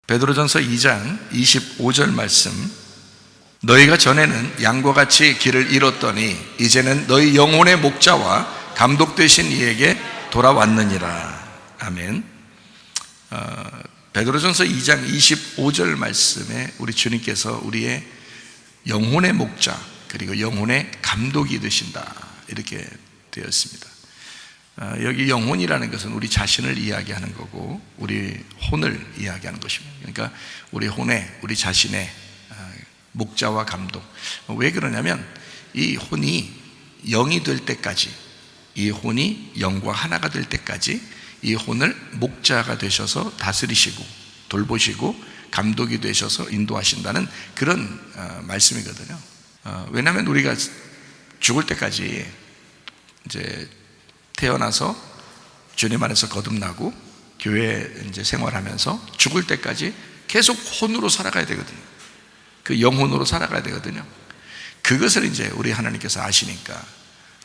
베드로전서 2장 25절 말씀, 너희가 전에는 양과 같이 길을 잃었더니 이제는 너희 영혼의 목자와 감독 되신 이에게 돌아왔느니라. 아멘. 베드로전서 2장 25절 말씀에 우리 주님께서 우리의 영혼의 목자 그리고 영혼의 감독이 되신다 이렇게 되어 있습니다. 여기 영혼이라는 것은 우리 자신을 이야기하는 거고 우리 혼을 이야기하는 것입니다. 그러니까 우리 혼의, 우리 자신의 목자와 감독. 왜 그러냐면 이 혼이 영이 될 때까지, 이 혼이 영과 하나가 될 때까지 이 혼을 목자가 되셔서 다스리시고 돌보시고 감독이 되셔서 인도하신다는 그런 말씀이거든요. 왜냐하면 우리가 죽을 때까지 이제 태어나서 주님 안에서 거듭나고 교회 이제 생활하면서 죽을 때까지 계속 혼으로 살아가야 되거든요. 그 영혼으로 살아가야 되거든요. 그것을 이제 우리 하나님께서 아시니까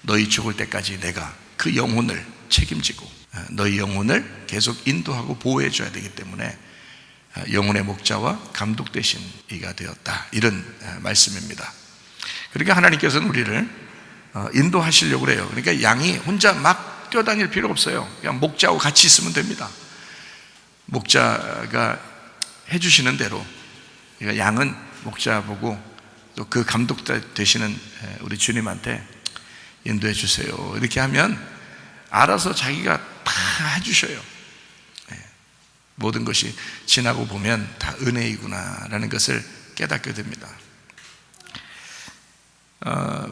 너희 죽을 때까지 내가 그 영혼을 책임지고 너희 영혼을 계속 인도하고 보호해 줘야 되기 때문에 영혼의 목자와 감독 되신 이가 되었다, 이런 말씀입니다. 그러니까 하나님께서는 우리를 인도하시려고 그래요. 그러니까 양이 혼자 막 뛰어다닐 필요가 없어요. 그냥 목자하고 같이 있으면 됩니다. 목자가 해주시는 대로, 그러니까 양은 목자 보고 또 그 감독 되시는 우리 주님한테 인도해 주세요 이렇게 하면 알아서 자기가 다 해주셔요. 모든 것이 지나고 보면 다 은혜이구나 라는 것을 깨닫게 됩니다.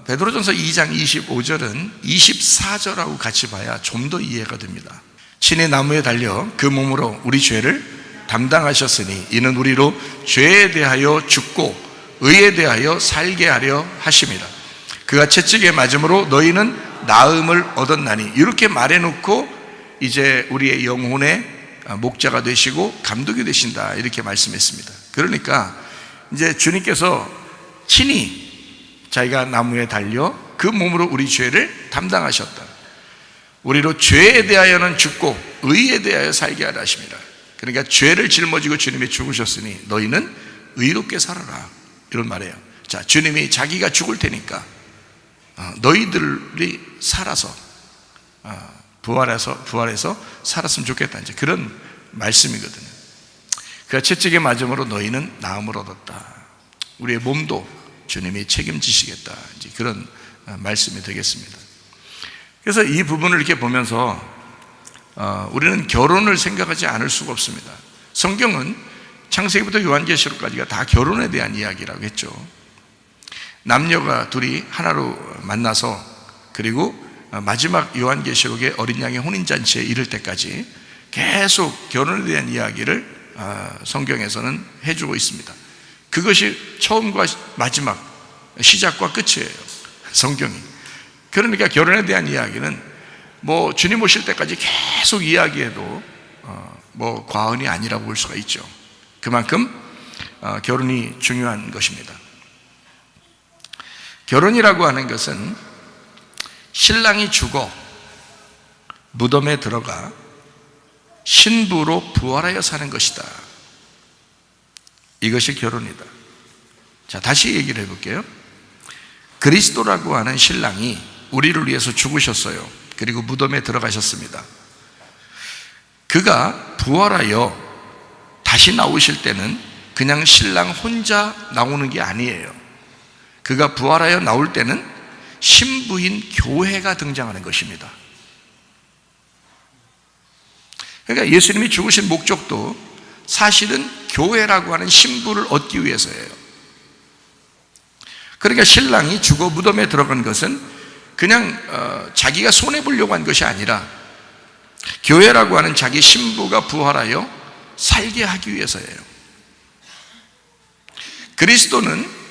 베드로전서 2장 25절은 24절하고 같이 봐야 좀 더 이해가 됩니다. 친히 나무에 달려 그 몸으로 우리 죄를 담당하셨으니 이는 우리로 죄에 대하여 죽고 의에 대하여 살게 하려 하심이라. 그가 채찍에 맞음으로 너희는 나음을 얻었나니, 이렇게 말해놓고 이제 우리의 영혼의 목자가 되시고 감독이 되신다 이렇게 말씀했습니다. 그러니까 이제 주님께서 친히 자기가 나무에 달려 그 몸으로 우리 죄를 담당하셨다. 우리로 죄에 대하여는 죽고 의에 대하여 살게 하려 하십니다. 그러니까 죄를 짊어지고 주님이 죽으셨으니 너희는 의롭게 살아라, 이런 말이에요. 자, 주님이 자기가 죽을 테니까 너희들이 살아서 부활해서 살았으면 좋겠다, 이제 그런 말씀이거든요. 그가 채찍에 맞음으로 너희는 나음을 얻었다. 우리의 몸도 주님이 책임지시겠다, 이제 그런 말씀이 되겠습니다. 그래서 이 부분을 이렇게 보면서 우리는 결혼을 생각하지 않을 수가 없습니다. 성경은 창세기부터 요한계시록까지가 다 결혼에 대한 이야기라고 했죠. 남녀가 둘이 하나로 만나서 그리고 마지막 요한계시록의 어린 양의 혼인잔치에 이를 때까지 계속 결혼에 대한 이야기를 성경에서는 해주고 있습니다. 그것이 처음과 마지막, 시작과 끝이에요, 성경이. 그러니까 결혼에 대한 이야기는 뭐 주님 오실 때까지 계속 이야기해도 뭐 과언이 아니라고 볼 수가 있죠. 그만큼 결혼이 중요한 것입니다. 결혼이라고 하는 것은 신랑이 죽어 무덤에 들어가 신부로 부활하여 사는 것이다. 이것이 결혼이다. 자, 다시 얘기를 해볼게요. 그리스도라고 하는 신랑이 우리를 위해서 죽으셨어요. 그리고 무덤에 들어가셨습니다. 그가 부활하여 다시 나오실 때는 그냥 신랑 혼자 나오는 게 아니에요. 그가 부활하여 나올 때는 신부인 교회가 등장하는 것입니다. 그러니까 예수님이 죽으신 목적도 사실은 교회라고 하는 신부를 얻기 위해서예요. 그러니까 신랑이 죽어 무덤에 들어간 것은 그냥 자기가 손해보려고 한 것이 아니라 교회라고 하는 자기 신부가 부활하여 살게 하기 위해서예요. 그리스도는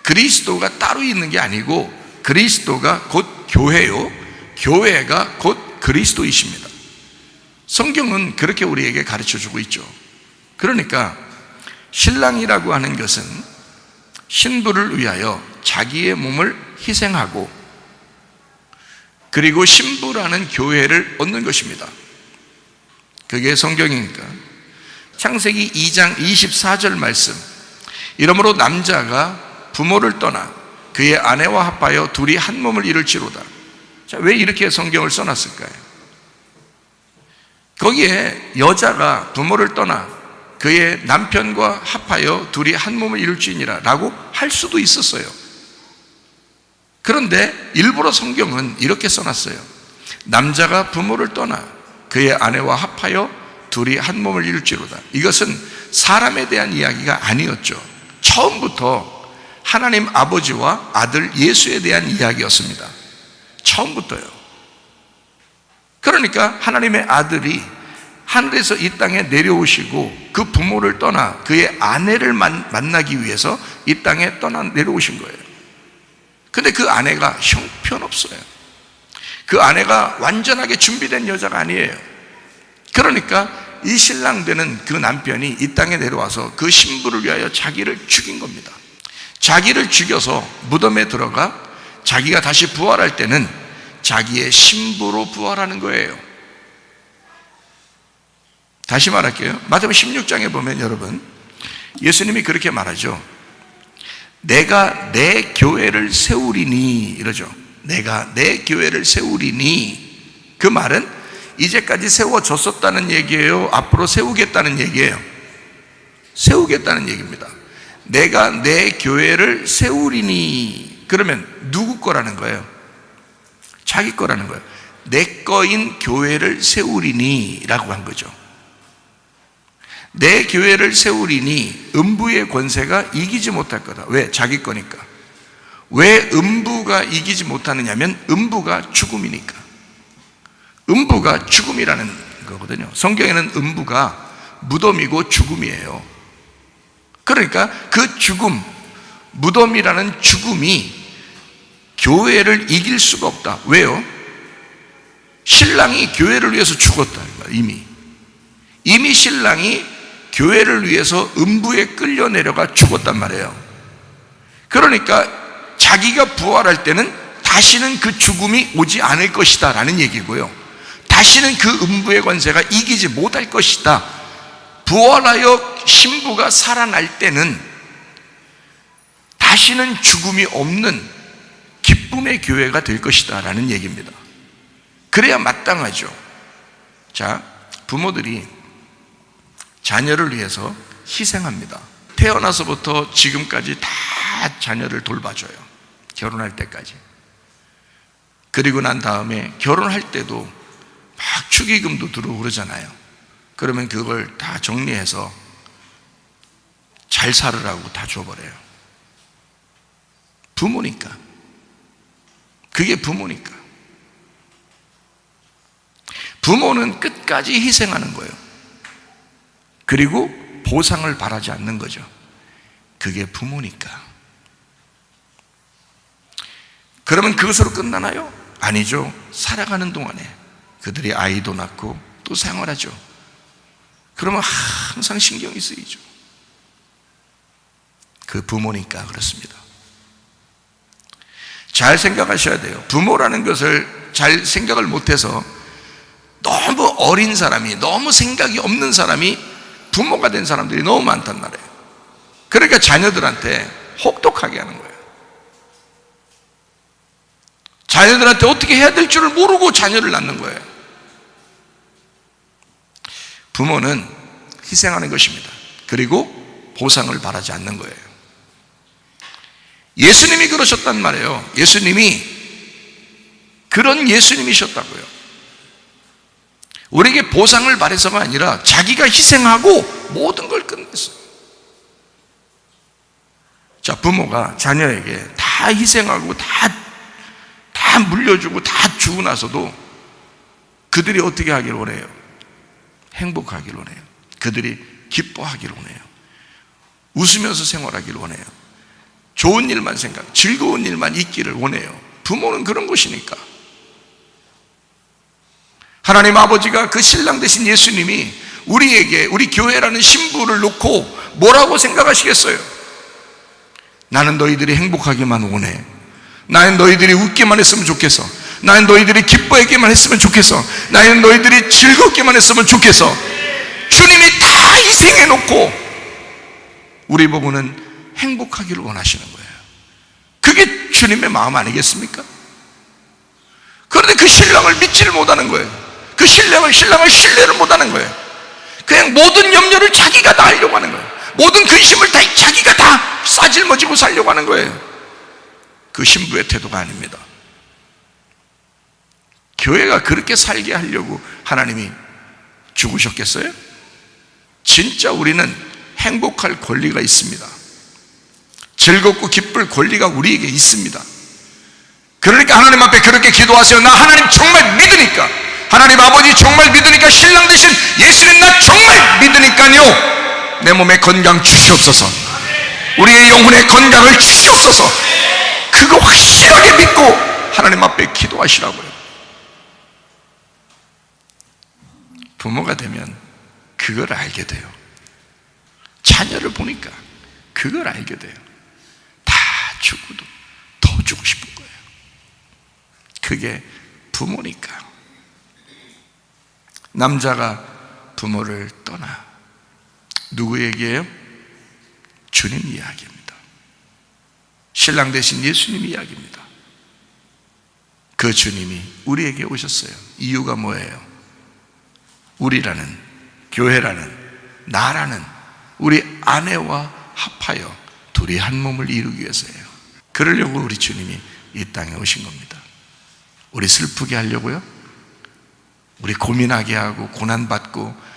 그리스도가 따로 있는 게 아니고 그리스도가 곧 교회요, 교회가 곧 그리스도이십니다. 성경은 그렇게 우리에게 가르쳐주고 있죠. 그러니까 신랑이라고 하는 것은 신부를 위하여 자기의 몸을 희생하고 그리고 신부라는 교회를 얻는 것입니다. 그게 성경이니까 창세기 2장 24절 말씀. 이러므로 남자가 부모를 떠나 그의 아내와 합하여 둘이 한 몸을 이룰지로다. 자, 왜 이렇게 성경을 써놨을까요? 거기에 여자가 부모를 떠나 그의 남편과 합하여 둘이 한 몸을 이룰지니라 라고 할 수도 있었어요. 그런데 일부러 성경은 이렇게 써놨어요. 남자가 부모를 떠나 그의 아내와 합하여 둘이 한 몸을 이룰지로다. 이것은 사람에 대한 이야기가 아니었죠. 처음부터 하나님 아버지와 아들 예수에 대한 이야기였습니다. 처음부터요. 그러니까 하나님의 아들이 하늘에서 이 땅에 내려오시고 그 부모를 떠나 그의 아내를 만나기 위해서 이 땅에 떠나 내려오신 거예요. 근데 그 아내가 형편없어요. 그 아내가 완전하게 준비된 여자가 아니에요. 그러니까 이 신랑 되는 그 남편이 이 땅에 내려와서 그 신부를 위하여 자기를 죽인 겁니다. 자기를 죽여서 무덤에 들어가 자기가 다시 부활할 때는 자기의 신부로 부활하는 거예요. 다시 말할게요. 마태복음 16장에 보면 여러분, 예수님이 그렇게 말하죠. 내가 내 교회를 세우리니, 이러죠. 내가 내 교회를 세우리니. 그 말은 이제까지 세워졌었다는 얘기예요? 앞으로 세우겠다는 얘기예요? 세우겠다는 얘기입니다. 내가 내 교회를 세우리니. 그러면 누구 거라는 거예요? 자기 거라는 거예요. 내 거인 교회를 세우리니 라고 한 거죠. 내 교회를 세우리니 음부의 권세가 이기지 못할 거다. 왜? 자기 거니까. 왜 음부가 이기지 못하느냐면 음부가 죽음이니까. 음부가 죽음이라는 거거든요. 성경에는 음부가 무덤이고 죽음이에요. 그러니까 그 죽음, 무덤이라는 죽음이 교회를 이길 수가 없다. 왜요? 신랑이 교회를 위해서 죽었다. 이미 신랑이 교회를 위해서 음부에 끌려 내려가 죽었단 말이에요. 그러니까 자기가 부활할 때는 다시는 그 죽음이 오지 않을 것이다 라는 얘기고요. 다시는 그 음부의 권세가 이기지 못할 것이다. 부활하여 신부가 살아날 때는 다시는 죽음이 없는 기쁨의 교회가 될 것이다 라는 얘기입니다. 그래야 마땅하죠. 자, 부모들이 자녀를 위해서 희생합니다. 태어나서부터 지금까지 다 자녀를 돌봐줘요. 결혼할 때까지. 그리고 난 다음에 결혼할 때도 막 축의금도 들어오고 그러잖아요. 그러면 그걸 다 정리해서 잘 살으라고 다 줘버려요. 부모니까. 그게 부모니까. 부모는 끝까지 희생하는 거예요. 그리고 보상을 바라지 않는 거죠. 그게 부모니까. 그러면 그것으로 끝나나요? 아니죠. 살아가는 동안에 그들이 아이도 낳고 또 생활하죠. 그러면 항상 신경이 쓰이죠. 그 부모니까 그렇습니다. 잘 생각하셔야 돼요. 부모라는 것을 잘 생각을 못해서 너무 어린 사람이, 너무 생각이 없는 사람이 부모가 된 사람들이 너무 많단 말이에요. 그러니까 자녀들한테 혹독하게 하는 거예요. 자녀들한테 어떻게 해야 될 줄을 모르고 자녀를 낳는 거예요. 부모는 희생하는 것입니다. 그리고 보상을 바라지 않는 거예요. 예수님이 그러셨단 말이에요. 예수님이 그런 예수님이셨다고요. 우리에게 보상을 바래서가 아니라 자기가 희생하고 모든 걸 끝냈어요. 자, 부모가 자녀에게 다 희생하고 다 물려주고 다 주고 나서도 그들이 어떻게 하길 원해요? 행복하길 원해요. 그들이 기뻐하길 원해요. 웃으면서 생활하길 원해요. 좋은 일만 즐거운 일만 있기를 원해요. 부모는 그런 것이니까. 하나님 아버지가 그 신랑 되신 예수님이 우리에게 우리 교회라는 신부를 놓고 뭐라고 생각하시겠어요? 나는 너희들이 행복하기만 원해. 나는 너희들이 웃기만 했으면 좋겠어. 나는 너희들이 기뻐했기만 했으면 좋겠어. 나는 너희들이 즐겁기만 했으면 좋겠어. 주님이 다 희생해놓고 우리 부부는 행복하기를 원하시는 거예요. 그게 주님의 마음 아니겠습니까? 그런데 그 신랑을 믿지를 못하는 거예요. 그 신랑을 신뢰를 못하는 거예요. 그냥 모든 염려를 자기가 다 하려고 하는 거예요. 모든 근심을 다 자기가 다 싸질머지고 살려고 하는 거예요. 그 신부의 태도가 아닙니다. 교회가 그렇게 살게 하려고 하나님이 죽으셨겠어요? 진짜 우리는 행복할 권리가 있습니다. 즐겁고 기쁠 권리가 우리에게 있습니다. 그러니까 하나님 앞에 그렇게 기도하세요. 나 하나님 정말 믿으니까, 하나님 아버지 정말 믿으니까, 신랑 되신 예수님 나 정말 믿으니까요, 내 몸에 건강 주시옵소서, 우리의 영혼의 건강을 주시옵소서. 그거 확실하게 믿고 하나님 앞에 기도하시라고요. 부모가 되면 그걸 알게 돼요. 자녀를 보니까 그걸 알게 돼요. 다 주고도 더 주고 싶은 거예요. 그게 부모니까. 남자가 부모를 떠나 누구 얘기예요? 주님 이야기입니다. 신랑 되신 예수님 이야기입니다. 그 주님이 우리에게 오셨어요. 이유가 뭐예요? 우리라는, 교회라는, 나라는 우리 아내와 합하여 둘이 한 몸을 이루기 위해서예요. 그러려고 우리 주님이 이 땅에 오신 겁니다. 우리 슬프게 하려고요? 우리 고민하게 하고 고난받고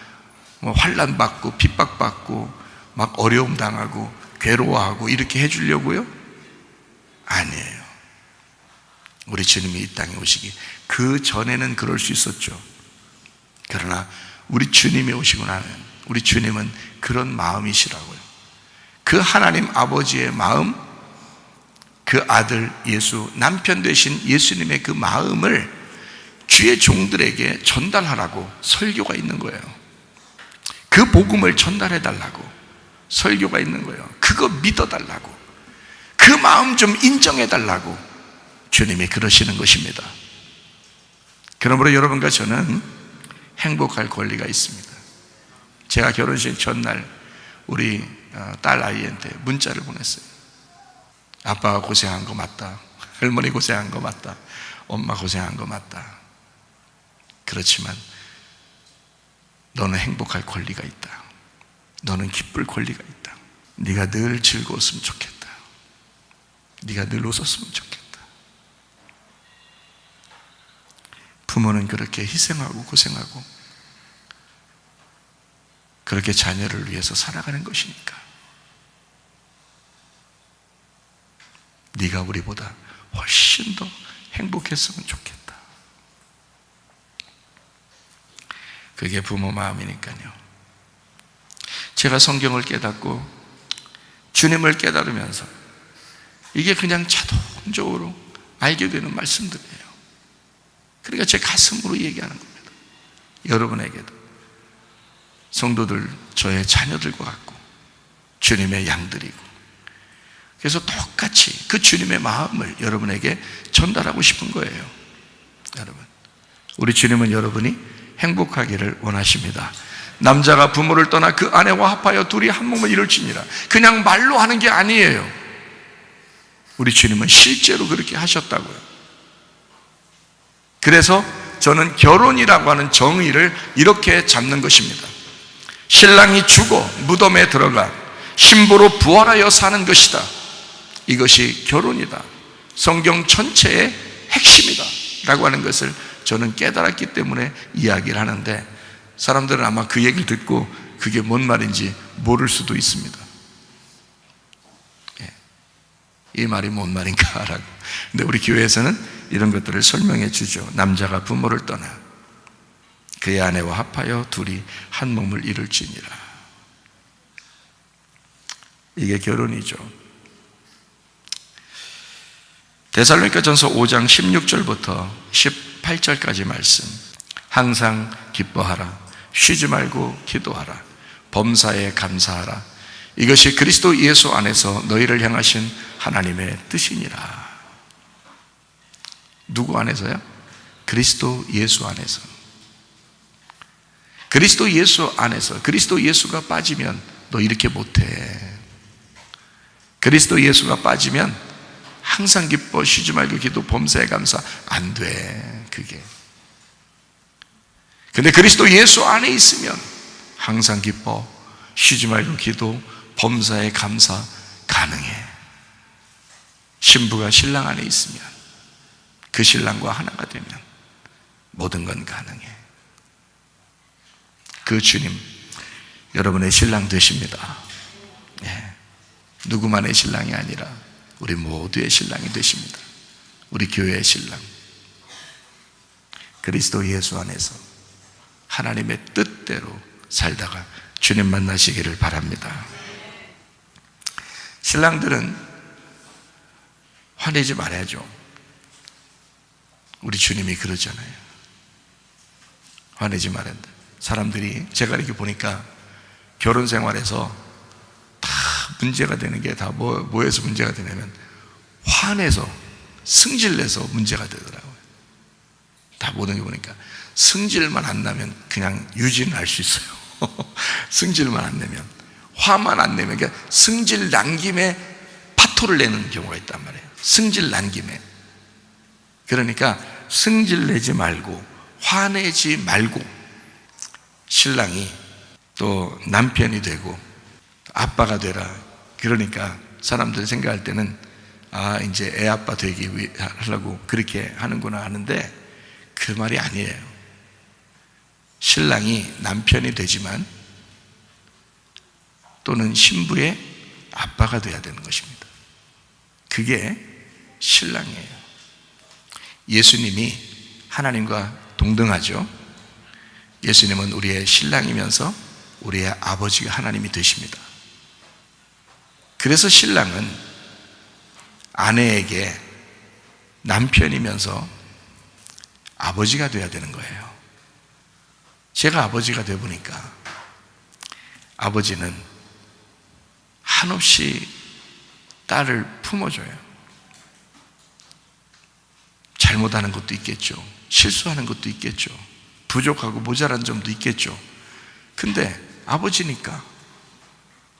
환난받고 핍박받고 막 어려움 당하고 괴로워하고 이렇게 해주려고요? 아니에요. 우리 주님이 이 땅에 오시기 그 전에는 그럴 수 있었죠. 그러나 우리 주님이 오시고 나면 우리 주님은 그런 마음이시라고요. 그 하나님 아버지의 마음, 그 아들 예수, 남편 되신 예수님의 그 마음을 주의 종들에게 전달하라고 설교가 있는 거예요. 그 복음을 전달해 달라고 설교가 있는 거예요. 그거 믿어달라고, 그 마음 좀 인정해 달라고 주님이 그러시는 것입니다. 그러므로 여러분과 저는 행복할 권리가 있습니다. 제가 결혼식 전날 우리 딸 아이한테 문자를 보냈어요. 아빠가 고생한 거 맞다, 할머니 고생한 거 맞다, 엄마 고생한 거 맞다. 그렇지만 너는 행복할 권리가 있다. 너는 기쁠 권리가 있다. 네가 늘 즐거웠으면 좋겠다. 네가 늘 웃었으면 좋겠다. 부모는 그렇게 희생하고 고생하고 그렇게 자녀를 위해서 살아가는 것이니까 네가 우리보다 훨씬 더 행복했으면 좋겠다. 그게 부모 마음이니까요. 제가 성경을 깨닫고 주님을 깨달으면서 이게 그냥 자동적으로 알게 되는 말씀들이에요. 그러니까 제 가슴으로 얘기하는 겁니다. 여러분에게도 성도들 저의 자녀들과 같고 주님의 양들이고, 그래서 똑같이 그 주님의 마음을 여러분에게 전달하고 싶은 거예요. 여러분, 우리 주님은 여러분이 행복하기를 원하십니다. 남자가 부모를 떠나 그 아내와 합하여 둘이 한 몸을 이룰지니라. 그냥 말로 하는 게 아니에요. 우리 주님은 실제로 그렇게 하셨다고요. 그래서 저는 결혼이라고 하는 정의를 이렇게 잡는 것입니다. 신랑이 죽어 무덤에 들어가 신부로 부활하여 사는 것이다. 이것이 결혼이다. 성경 전체의 핵심이다 라고 하는 것을 저는 깨달았기 때문에 이야기를 하는데, 사람들은 아마 그 얘기를 듣고 그게 뭔 말인지 모를 수도 있습니다. 이 말이 뭔 말인가 라고. 근데 우리 교회에서는 이런 것들을 설명해 주죠. 남자가 부모를 떠나 그의 아내와 합하여 둘이 한 몸을 이룰지니라. 이게 결혼이죠. 데살로니가전서 5장 16절부터 18절까지 말씀. 항상 기뻐하라, 쉬지 말고 기도하라, 범사에 감사하라. 이것이 그리스도 예수 안에서 너희를 향하신 하나님의 뜻이니라. 누구 안에서요? 그리스도 예수 안에서. 그리스도 예수 안에서 그리스도 예수가 빠지면 너 이렇게 못해. 그리스도 예수가 빠지면 항상 기뻐 쉬지 말고 기도 범사에 감사 안 돼. 그게. 근데 그리스도 예수 안에 있으면 항상 기뻐 쉬지 말고 기도 범사에 감사 가능해. 신부가 신랑 안에 있으면 그 신랑과 하나가 되면 모든 건 가능해. 그 주님 여러분의 신랑 되십니다. 예. 누구만의 신랑이 아니라 우리 모두의 신랑이 되십니다. 우리 교회의 신랑. 그리스도 예수 안에서 하나님의 뜻대로 살다가 주님 만나시기를 바랍니다. 신랑들은 화내지 말아야죠. 우리 주님이 그러잖아요. 화내지 말아야 돼. 사람들이 제가 이렇게 보니까 결혼 생활에서 다 문제가 되는 게 다 뭐에서 문제가 되냐면 화내서 승질내서 문제가 되더라고요. 다 모든 게 보니까 승질만 안 나면 그냥 유지는 할 수 있어요. 승질만 안 내면, 화만 안 내면, 그러니까 승질 난 김에 파토를 내는 경우가 있단 말이에요. 승질 난 김에. 그러니까 승질 내지 말고 화내지 말고 신랑이 또 남편이 되고 아빠가 되라. 그러니까 사람들이 생각할 때는 아 이제 애 아빠 되기 위해 하려고 그렇게 하는구나 하는데 그 말이 아니에요. 신랑이 남편이 되지만 또는 신부의 아빠가 되어야 되는 것입니다. 그게 신랑이에요. 예수님이 하나님과 동등하죠. 예수님은 우리의 신랑이면서 우리의 아버지가 하나님이 되십니다. 그래서 신랑은 아내에게 남편이면서 아버지가 되어야 되는 거예요. 제가 아버지가 되어 보니까 아버지는 한없이 딸을 품어줘요. 잘못하는 것도 있겠죠. 실수하는 것도 있겠죠. 부족하고 모자란 점도 있겠죠. 근데 아버지니까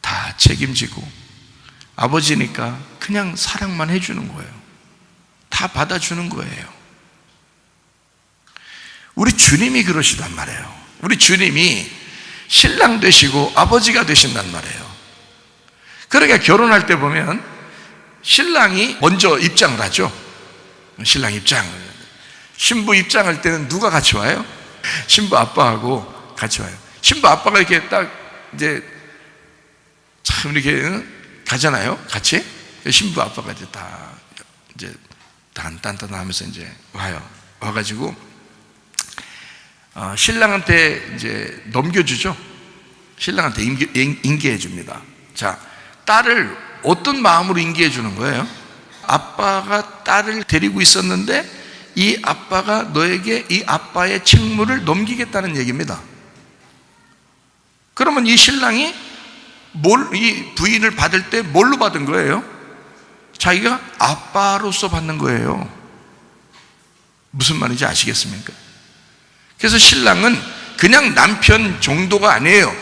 다 책임지고 아버지니까 그냥 사랑만 해주는 거예요. 다 받아주는 거예요. 우리 주님이 그러시단 말이에요. 우리 주님이 신랑 되시고 아버지가 되신단 말이에요. 그러니까 결혼할 때 보면 신랑이 먼저 입장을 하죠. 신랑 입장을. 신부 입장할 때는 누가 같이 와요? 신부 아빠하고 같이 와요. 신부 아빠가 이렇게 딱 이제 참 이렇게 가잖아요. 같이. 신부 아빠가 이제 다 이제 단단하면서 이제 와요. 와가지고 신랑한테 이제 넘겨주죠. 신랑한테 인계해 줍니다. 자, 딸을 어떤 마음으로 인계해 주는 거예요? 아빠가 딸을 데리고 있었는데 이 아빠가 너에게 이 아빠의 책무를 넘기겠다는 얘기입니다. 그러면 이 신랑이 이 부인을 받을 때 뭘로 받은 거예요? 자기가 아빠로서 받는 거예요. 무슨 말인지 아시겠습니까? 그래서 신랑은 그냥 남편 정도가 아니에요.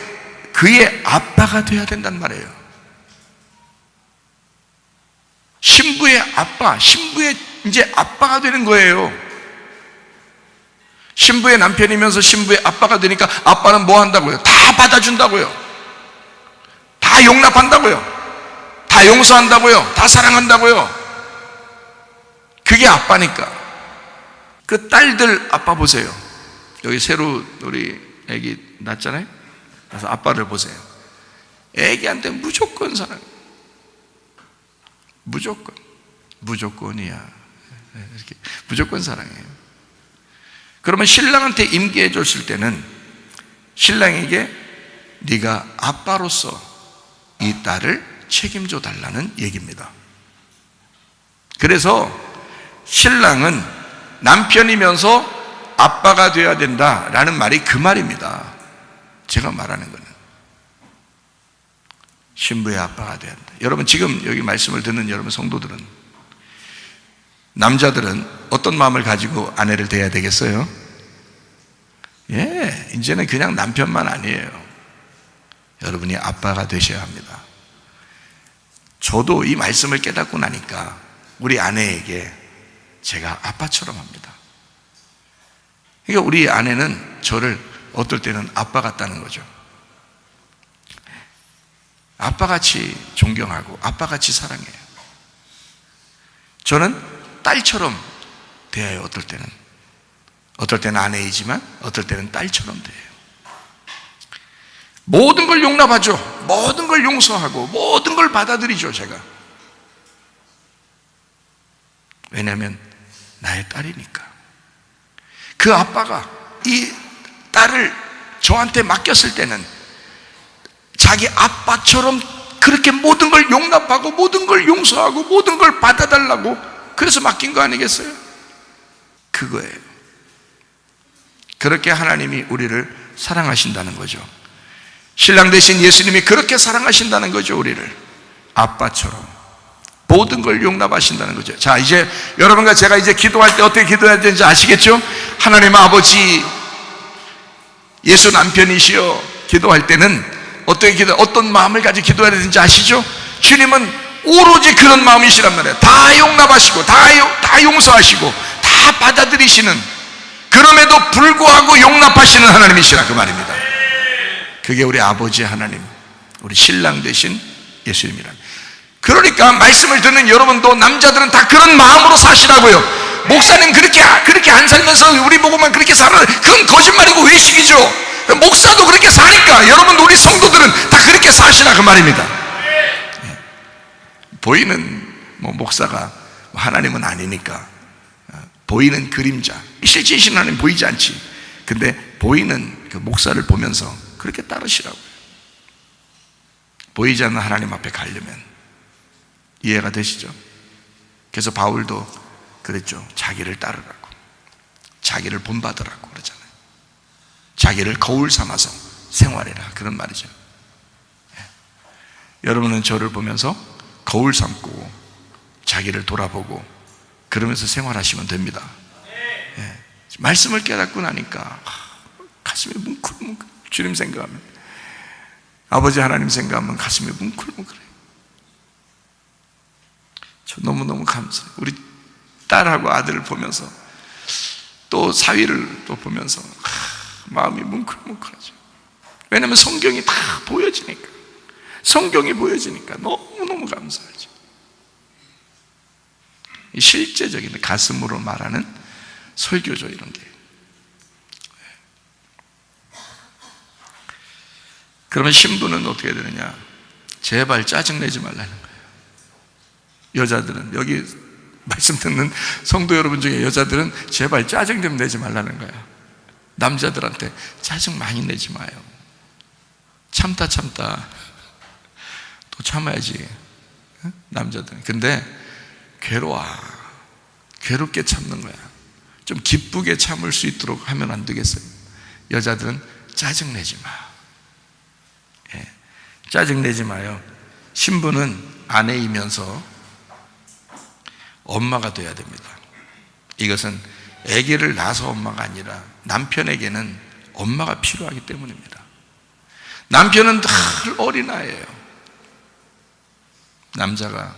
그의 아빠가 돼야 된단 말이에요. 신부의 아빠, 신부의 이제 아빠가 되는 거예요. 신부의 남편이면서 신부의 아빠가 되니까 아빠는 뭐 한다고요? 다 받아준다고요. 다 용납한다고요. 다 용서한다고요. 다 사랑한다고요. 그게 아빠니까. 그 딸들 아빠 보세요. 여기 새로 우리 애기 낳았잖아요. 그래서 아빠를 보세요. 애기한테 무조건 사랑. 무조건이야. 이렇게 무조건 사랑해요. 그러면 신랑한테 임계해 줬을 때는 신랑에게 네가 아빠로서 이 딸을 책임져 달라는 얘기입니다. 그래서 신랑은 남편이면서 아빠가 되어야 된다라는 말이 그 말입니다. 제가 말하는 거는 신부의 아빠가 되어야 한다. 여러분 지금 여기 말씀을 듣는 여러분 성도들은, 남자들은 어떤 마음을 가지고 아내를 대해야 되겠어요? 예, 이제는 그냥 남편만 아니에요. 여러분이 아빠가 되셔야 합니다. 저도 이 말씀을 깨닫고 나니까 우리 아내에게 제가 아빠처럼 합니다. 그러니까 우리 아내는 저를 어떨 때는 아빠 같다는 거죠. 아빠같이 존경하고 아빠같이 사랑해요. 저는 딸처럼 대해요. 어떨 때는 아내이지만 어떨 때는 딸처럼 대해요. 모든 걸 용납하죠. 모든 걸 용서하고 모든 걸 받아들이죠. 제가. 왜냐하면 나의 딸이니까. 그 아빠가 이 딸을 저한테 맡겼을 때는 자기 아빠처럼 그렇게 모든 걸 용납하고 모든 걸 용서하고 모든 걸 받아달라고 그래서 맡긴 거 아니겠어요? 그거예요. 그렇게 하나님이 우리를 사랑하신다는 거죠. 신랑 되신 예수님이 그렇게 사랑하신다는 거죠. 우리를 아빠처럼 모든 걸 용납하신다는 거죠. 자, 이제 여러분과 제가 이제 기도할 때 어떻게 기도해야 되는지 아시겠죠? 하나님 아버지, 예수 남편이시여 기도할 때는 어떤 마음을 가지고 기도해야 되는지 아시죠? 주님은 오로지 그런 마음이시란 말이에요. 다 용납하시고 다 용서하시고 다 받아들이시는, 그럼에도 불구하고 용납하시는 하나님이시라 그 말입니다. 그게 우리 아버지 하나님, 우리 신랑 되신 예수님이라. 그러니까 말씀을 듣는 여러분도 남자들은 다 그런 마음으로 사시라고요. 목사님 그렇게 안 살면서 우리 보고만 그렇게 살아, 그건 거짓말이고 외식이죠. 목사도 그렇게 사니까 여러분, 우리 성도들은 다 그렇게 사시라 그 말입니다. 보이는 목사가 하나님은 아니니까 보이는 그림자, 실제이신 하나님 보이지 않지. 근데 보이는 그 목사를 보면서 그렇게 따르시라고요. 보이지 않는 하나님 앞에 가려면. 이해가 되시죠? 그래서 바울도 그랬죠. 자기를 따르라고, 자기를 본받으라고 그러잖아요. 자기를 거울 삼아서 생활해라, 그런 말이죠. 여러분은 저를 보면서 거울 삼고 자기를 돌아보고 그러면서 생활하시면 됩니다. 말씀을 깨닫고 나니까 가슴이 뭉클뭉클. 주님 생각하면, 아버지 하나님 생각하면 가슴이 뭉클뭉클해요. 저 너무너무 감사해요. 우리 딸하고 아들을 보면서 또 사위를 또 보면서 마음이 뭉클뭉클하죠. 왜냐하면 성경이 다 보여지니까, 성경이 보여지니까 너무너무 감사하죠. 이 실제적인 가슴으로 말하는 설교죠, 이런 게. 그러면 신부는 어떻게 되느냐? 제발 짜증내지 말라는 거예요. 여자들은, 여기 말씀 듣는 성도 여러분 중에 여자들은 제발 짜증 좀 내지 말라는 거야. 남자들한테 짜증 많이 내지 마요. 참다 또 참아야지, 남자들은. 근데 괴롭게 참는 거야. 좀 기쁘게 참을 수 있도록 하면 안 되겠어요? 여자들은 짜증 내지 마. 짜증 내지 마요. 신부는 아내이면서 엄마가 돼야 됩니다. 이것은 아기를 낳아서 엄마가 아니라 남편에게는 엄마가 필요하기 때문입니다. 남편은 늘 어린아이예요. 남자가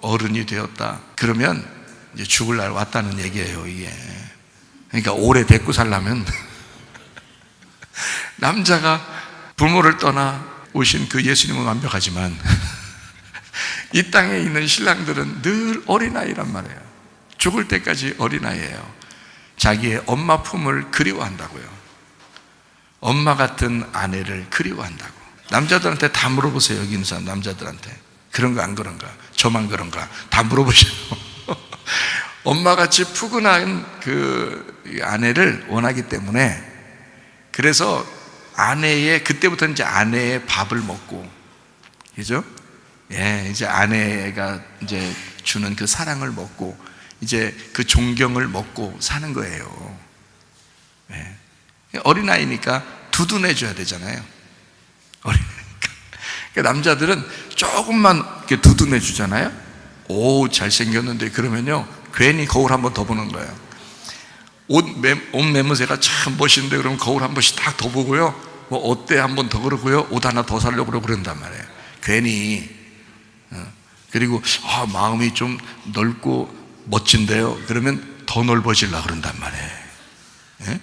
어른이 되었다 그러면 이제 죽을 날 왔다는 얘기예요, 이게. 그러니까 오래 데리고 살려면 남자가 부모를 떠나 오신 그 예수님은 완벽하지만 이 땅에 있는 신랑들은 늘 어린아이란 말이에요. 죽을 때까지 어린아이예요. 자기의 엄마 품을 그리워한다고요. 엄마 같은 아내를 그리워한다고. 남자들한테 다 물어보세요. 여기 있는 사람 남자들한테 그런가 안 그런가, 저만 그런가 다 물어보셔요. 엄마같이 푸근한 그 아내를 원하기 때문에, 그래서 그때부터 이제 아내의 밥을 먹고, 그죠? 이제 아내가 이제 주는 그 사랑을 먹고, 이제 그 존경을 먹고 사는 거예요. 어린아이니까 두둔해줘야 되잖아요. 어린아이니까. 그러니까 남자들은 조금만 이렇게 두둔해주잖아요. 오, 잘생겼는데, 그러면요, 괜히 거울 한번 더 보는 거예요. 옷 매무새가 참 멋있는데 그러면 거울 한 번씩 딱 더 보고요, 뭐 어때 한번 더 그러고요, 옷 하나 더 사려고 그러고 그런단 말이에요. 괜히. 그리고 마음이 좀 넓고 멋진데요, 그러면 더 넓어지려고 그런단 말이에요. 예?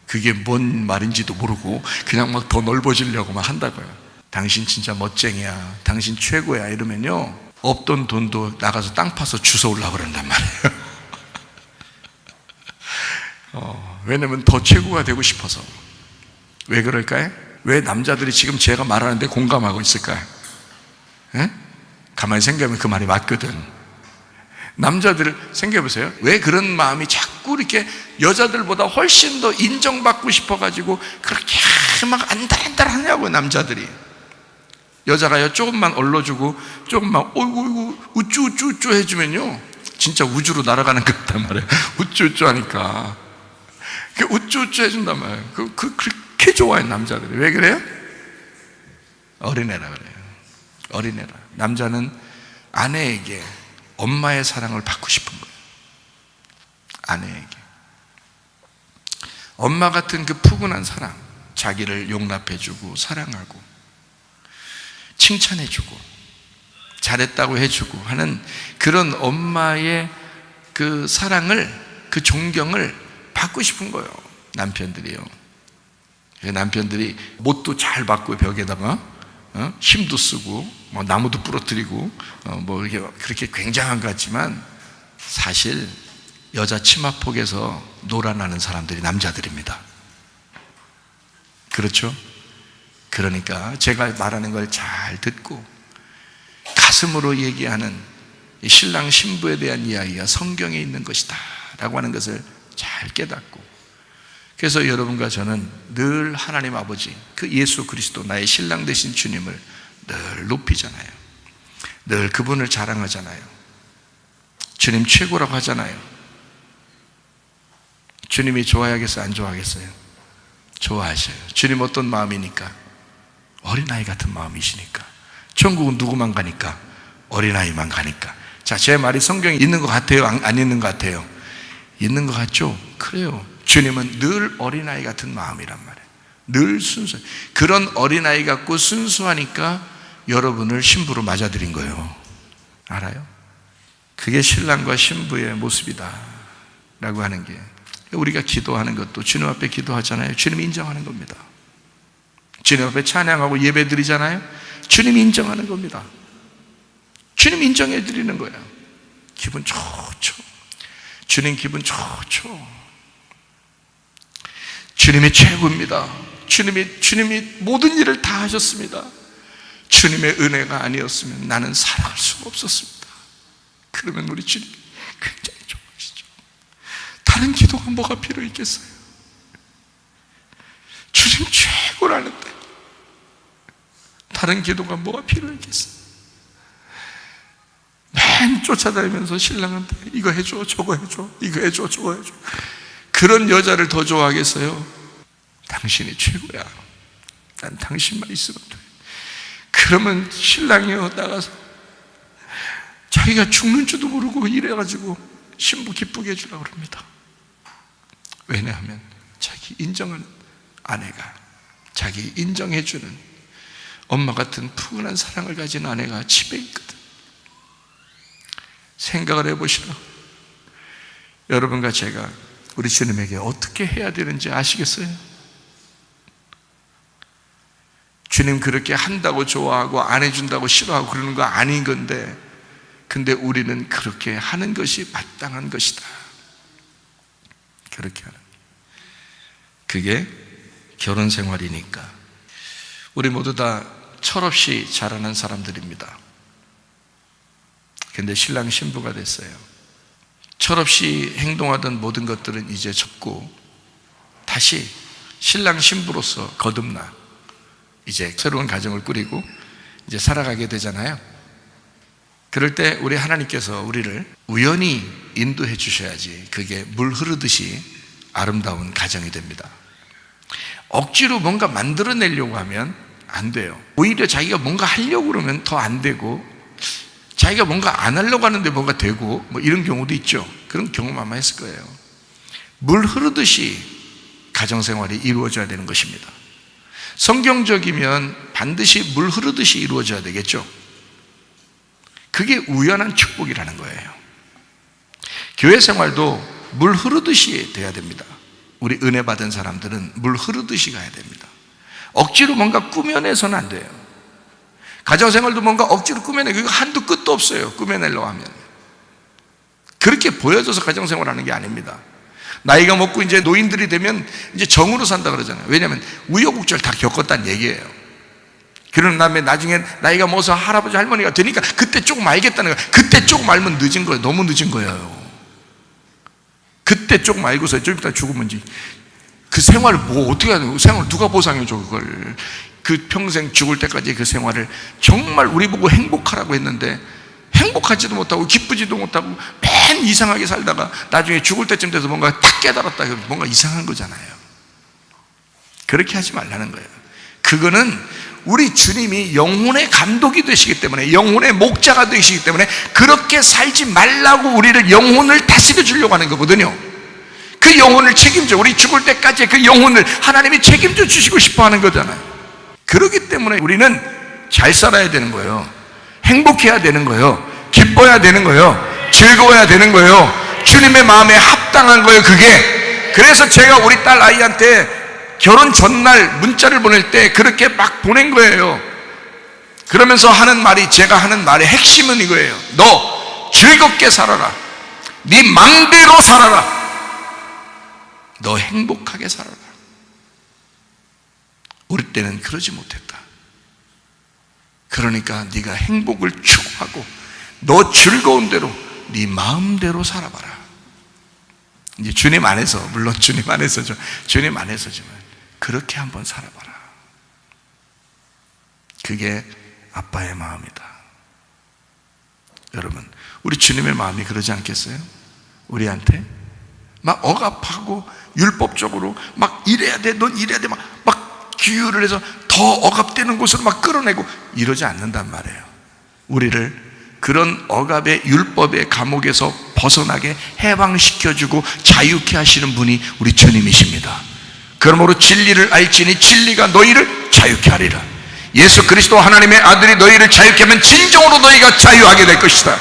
그게 뭔 말인지도 모르고 그냥 막 더 넓어지려고 막 한다고요. 당신 진짜 멋쟁이야, 당신 최고야 이러면요, 없던 돈도 나가서 땅 파서 주워오려고 그런단 말이에요. 왜냐면 더 최고가 되고 싶어서. 왜 그럴까요? 왜 남자들이 지금 제가 말하는데 공감하고 있을까요? 예? 가만히 생각하면 그 말이 맞거든. 남자들 생각해보세요. 왜 그런 마음이 자꾸 이렇게 여자들보다 훨씬 더 인정받고 싶어가지고 그렇게 막 안달안달하냐고. 남자들이 여자가요 조금만 얼러주고 조금만 어이구 우쭈우쭈 해주면요 진짜 우주로 날아가는 것 같단 말이에요. 우쭈우쭈 하니까 그 우쭈우쭈 해준단 말이에요. 그렇게 좋아해 남자들이. 왜 그래요? 어린애라 그래요. 어린애라. 남자는 아내에게 엄마의 사랑을 받고 싶은 거예요. 아내에게 엄마 같은 그 푸근한 사랑, 자기를 용납해주고 사랑하고 칭찬해주고 잘했다고 해주고 하는 그런 엄마의 그 사랑을, 그 존경을 받고 싶은 거예요. 남편들이요. 남편들이 못도 잘 받고 벽에다가 힘도 쓰고 뭐 나무도 부러뜨리고 뭐 이렇게 그렇게 굉장한 것 같지만 사실 여자 치마폭에서 놀아나는 사람들이 남자들입니다. 그렇죠? 그러니까 제가 말하는 걸 잘 듣고 가슴으로 얘기하는 신랑 신부에 대한 이야기가 성경에 있는 것이다 라고 하는 것을 잘 깨닫고, 그래서 여러분과 저는 늘 하나님 아버지, 그 예수 그리스도 나의 신랑 되신 주님을 늘 높이잖아요. 늘 그분을 자랑하잖아요. 주님 최고라고 하잖아요. 주님이 좋아하겠어요? 안 좋아하겠어요? 좋아하셔요. 주님 어떤 마음이니까? 어린아이 같은 마음이시니까. 천국은 누구만 가니까? 어린아이만 가니까. 자, 제 말이 성경에 있는 것 같아요? 안 있는 것 같아요? 있는 것 같죠? 그래요. 주님은 늘 어린아이 같은 마음이란 말이에요. 늘 순수. 그런 어린아이 같고 순수하니까 여러분을 신부로 맞아들인 거예요. 알아요? 그게 신랑과 신부의 모습이다 라고 하는 게, 우리가 기도하는 것도 주님 앞에 기도하잖아요. 주님이 인정하는 겁니다. 주님 앞에 찬양하고 예배 드리잖아요. 주님이 인정하는 겁니다. 주님 인정해 드리는 거예요. 기분 좋죠. 주님 기분 좋죠. 주님이 최고입니다. 주님이 모든 일을 다 하셨습니다. 주님의 은혜가 아니었으면 나는 살아갈 수가 없었습니다. 그러면 우리 주님 굉장히 좋아하시죠. 다른 기도가 뭐가 필요 있겠어요? 주님 최고라는데 다른 기도가 뭐가 필요 있겠어요? 맨 쫓아다니면서 신랑한테 이거 해줘, 저거 해줘, 이거 해줘, 저거 해줘. 그런 여자를 더 좋아하겠어요? 당신이 최고야. 난 당신만 있으면 돼. 그러면 신랑이요 나가서 자기가 죽는 줄도 모르고 이래가지고 신부 기쁘게 해주려고 합니다. 왜냐하면 자기 인정하는 아내가, 자기 인정해주는 엄마 같은 푸근한 사랑을 가진 아내가 집에 있거든. 생각을 해보시라. 여러분과 제가 우리 주님에게 어떻게 해야 되는지 아시겠어요? 주님 그렇게 한다고 좋아하고 안 해준다고 싫어하고 그러는 거 아닌 건데, 근데 우리는 그렇게 하는 것이 마땅한 것이다. 그렇게 하는, 그게 결혼 생활이니까. 우리 모두 다 철없이 자라난 사람들입니다. 근데 신랑 신부가 됐어요. 철없이 행동하던 모든 것들은 이제 접고 다시 신랑 신부로서 거듭나 이제 새로운 가정을 꾸리고 이제 살아가게 되잖아요. 그럴 때 우리 하나님께서 우리를 우연히 인도해 주셔야지 그게 물 흐르듯이 아름다운 가정이 됩니다. 억지로 뭔가 만들어내려고 하면 안 돼요. 오히려 자기가 뭔가 하려고 그러면 더 안 되고, 자기가 뭔가 안 하려고 하는데 뭔가 되고, 뭐 이런 경우도 있죠. 그런 경험 아마 했을 거예요. 물 흐르듯이 가정생활이 이루어져야 되는 것입니다. 성경적이면 반드시 물 흐르듯이 이루어져야 되겠죠. 그게 우연한 축복이라는 거예요. 교회 생활도 물 흐르듯이 돼야 됩니다. 우리 은혜 받은 사람들은 물 흐르듯이 가야 됩니다. 억지로 뭔가 꾸며내서는 안 돼요. 가정생활도 뭔가 억지로 꾸며내, 그거 한도 끝도 없어요. 꾸며내려고 하면. 그렇게 보여져서 가정생활하는 게 아닙니다. 나이가 먹고 이제 노인들이 되면 이제 정으로 산다 그러잖아요. 왜냐하면 우여곡절 다 겪었다는 얘기예요. 그런 다음에 나중에 나이가 먹어서 할아버지 할머니가 되니까 그때 조금 알겠다는 거예요. 그때 조금 알면 늦은 거예요. 너무 늦은 거예요. 그때 조금 알고서 좀 이따 죽으면 그 생활을 뭐 어떻게 해야 돼요? 생활을 누가 보상해줘 그걸. 그 평생 죽을 때까지 그 생활을 정말 우리 보고 행복하라고 했는데 행복하지도 못하고 기쁘지도 못하고 맨 이상하게 살다가 나중에 죽을 때쯤 돼서 뭔가 탁 깨달았다. 뭔가 이상한 거잖아요. 그렇게 하지 말라는 거예요. 그거는 우리 주님이 영혼의 감독이 되시기 때문에, 영혼의 목자가 되시기 때문에 그렇게 살지 말라고 우리를 영혼을 다스려 주려고 하는 거거든요. 그 영혼을 책임져, 우리 죽을 때까지 그 영혼을 하나님이 책임져 주시고 싶어 하는 거잖아요. 그렇기 때문에 우리는 잘 살아야 되는 거예요. 행복해야 되는 거예요. 기뻐야 되는 거예요. 즐거워야 되는 거예요. 주님의 마음에 합당한 거예요, 그게. 그래서 제가 우리 딸 아이한테 결혼 전날 문자를 보낼 때 그렇게 막 보낸 거예요. 그러면서 하는 말이, 제가 하는 말의 핵심은 이거예요. 너 즐겁게 살아라. 네 맘대로 살아라. 너 행복하게 살아라. 우리 때는 그러지 못했다. 그러니까 네가 행복을 추구하고 너 즐거운 대로 네 마음대로 살아봐라. 이제 주님 안에서, 물론 주님 안에서죠. 주님 안에서지만 그렇게 한번 살아봐라. 그게 아빠의 마음이다. 여러분, 우리 주님의 마음이 그러지 않겠어요? 우리한테 막 억압하고 율법적으로 막 이래야 돼, 넌 이래야 돼, 막 규율을 해서 더 억압되는 곳으로 막 끌어내고 이러지 않는단 말이에요. 우리를 그런 억압의 율법의 감옥에서 벗어나게 해방시켜주고 자유케 하시는 분이 우리 주님이십니다. 그러므로 진리를 알지니 진리가 너희를 자유케 하리라. 예수 그리스도 하나님의 아들이 너희를 자유케 하면 진정으로 너희가 자유하게 될 것이다.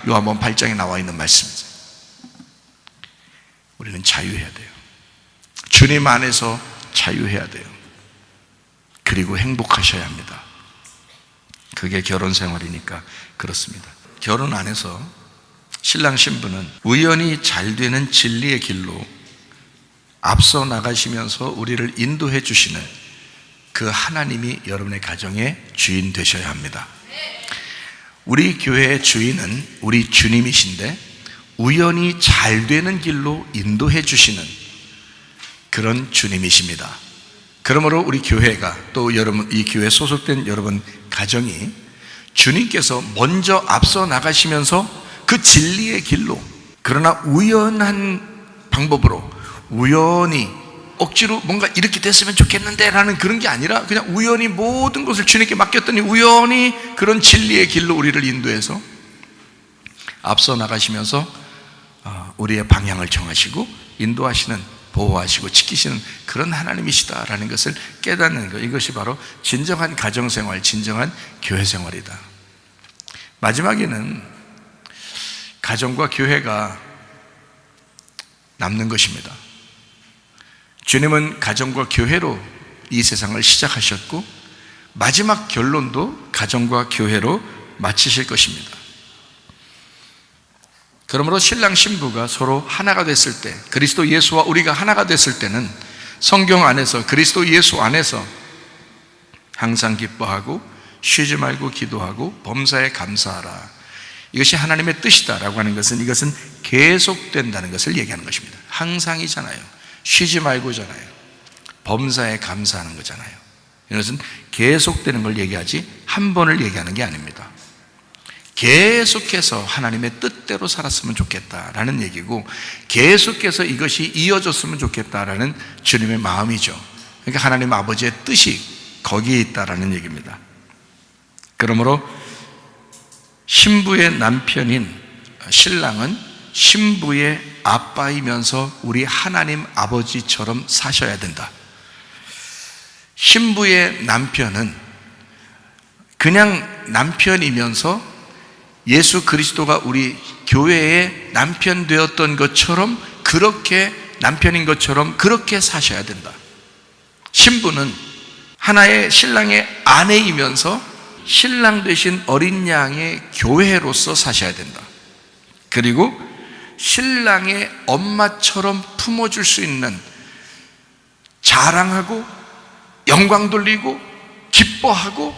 요한복음 8장에 나와 있는 말씀이죠. 우리는 자유해야 돼요. 주님 안에서 자유해야 돼요. 그리고 행복하셔야 합니다. 그게 결혼 생활이니까 그렇습니다. 결혼 안에서 신랑 신부는 우연히 잘 되는 진리의 길로 앞서 나가시면서 우리를 인도해 주시는 그 하나님이 여러분의 가정의 주인 되셔야 합니다. 우리 교회의 주인은 우리 주님이신데 우연히 잘 되는 길로 인도해 주시는 그런 주님이십니다. 그러므로 우리 교회가, 또 여러분, 이 교회에 소속된 여러분 가정이 주님께서 먼저 앞서 나가시면서 그 진리의 길로, 그러나 우연한 방법으로, 우연히 억지로 뭔가 이렇게 됐으면 좋겠는데 라는 그런 게 아니라 그냥 우연히 모든 것을 주님께 맡겼더니 우연히 그런 진리의 길로 우리를 인도해서 앞서 나가시면서 우리의 방향을 정하시고 인도하시는, 보호하시고 지키시는 그런 하나님이시다라는 것을 깨닫는 것, 이것이 바로 진정한 가정생활, 진정한 교회생활이다. 마지막에는 가정과 교회가 남는 것입니다. 주님은 가정과 교회로 이 세상을 시작하셨고 마지막 결론도 가정과 교회로 마치실 것입니다. 그러므로 신랑 신부가 서로 하나가 됐을 때, 그리스도 예수와 우리가 하나가 됐을 때는 성경 안에서, 그리스도 예수 안에서 항상 기뻐하고 쉬지 말고 기도하고 범사에 감사하라. 이것이 하나님의 뜻이다라고 하는 것은, 이것은 계속된다는 것을 얘기하는 것입니다. 항상이잖아요. 쉬지 말고잖아요. 범사에 감사하는 거잖아요. 이것은 계속되는 걸 얘기하지 한 번을 얘기하는 게 아닙니다. 계속해서 하나님의 뜻대로 살았으면 좋겠다라는 얘기고, 계속해서 이것이 이어졌으면 좋겠다라는 주님의 마음이죠. 그러니까 하나님 아버지의 뜻이 거기에 있다라는 얘기입니다. 그러므로 신부의 남편인 신랑은 신부의 아빠이면서 우리 하나님 아버지처럼 사셔야 된다. 신부의 남편은 그냥 남편이면서 예수 그리스도가 우리 교회의 남편 되었던 것처럼, 그렇게 남편인 것처럼 그렇게 사셔야 된다. 신부는 하나의 신랑의 아내이면서 신랑 되신 어린 양의 교회로서 사셔야 된다. 그리고 신랑의 엄마처럼 품어줄 수 있는, 자랑하고 영광 돌리고 기뻐하고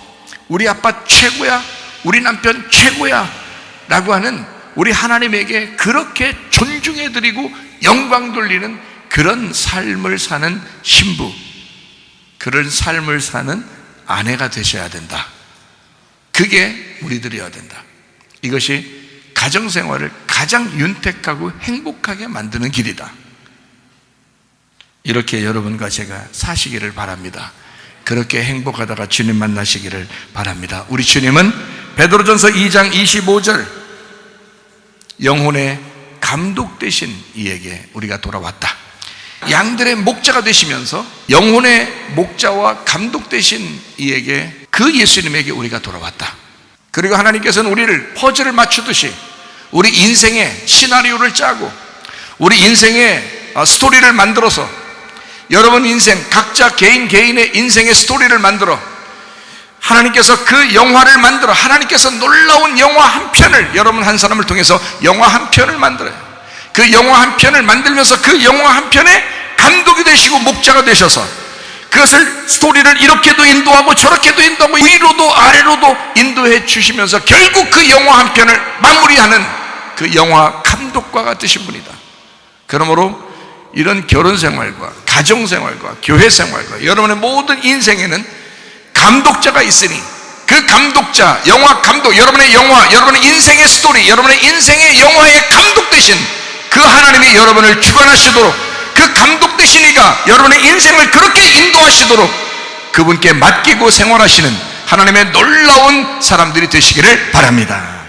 우리 아빠 최고야, 우리 남편 최고야 라고 하는, 우리 하나님에게 그렇게 존중해드리고 영광 돌리는 그런 삶을 사는 신부, 그런 삶을 사는 아내가 되셔야 된다. 그게 우리들이어야 된다. 이것이 가정생활을 가장 윤택하고 행복하게 만드는 길이다. 이렇게 여러분과 제가 사시기를 바랍니다. 그렇게 행복하다가 주님 만나시기를 바랍니다. 우리 주님은 베드로전서 2장 25절, 영혼의 감독 되신 이에게 우리가 돌아왔다. 양들의 목자가 되시면서 영혼의 목자와 감독 되신 이에게, 그 예수님에게 우리가 돌아왔다. 그리고 하나님께서는 우리를 퍼즐을 맞추듯이 우리 인생의 시나리오를 짜고 우리 인생의 스토리를 만들어서, 여러분 인생 각자 개인의 인생의 스토리를 만들어 하나님께서 그 영화를 만들어, 하나님께서 놀라운 영화 한 편을, 여러분 한 사람을 통해서 영화 한 편을 만들어요. 그 영화 한 편을 만들면서 그 영화 한 편에 감독이 되시고 목자가 되셔서 그것을, 스토리를 이렇게도 인도하고 저렇게도 인도하고 위로도 아래로도 인도해 주시면서 결국 그 영화 한 편을 마무리하는 그 영화 감독과 같으신 분이다. 그러므로 이런 결혼생활과 가정생활과 교회생활과 여러분의 모든 인생에는 감독자가 있으니, 그 감독자, 영화 감독, 여러분의 영화, 여러분의 인생의 스토리, 여러분의 인생의 영화의 감독 되신 그 하나님이 여러분을 주관하시도록, 그 감독 되신 이가 여러분의 인생을 그렇게 인도하시도록 그분께 맡기고 생활하시는 하나님의 놀라운 사람들이 되시기를 바랍니다.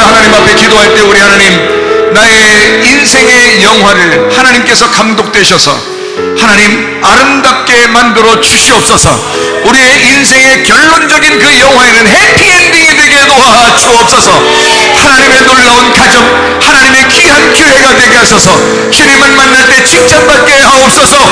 하나님 앞에 기도할 때, 우리 하나님, 나의 인생의 영화를 하나님께서 감독되셔서 하나님 아름답게 만들어 주시옵소서. 우리의 인생의 결론적인 그 영화에는 해피엔딩이 되게 도와 주옵소서. 하나님의 놀라운 가정, 하나님의 귀한 교회가 되게 하소서. 주님을 만날 때 칭찬받게 하옵소서.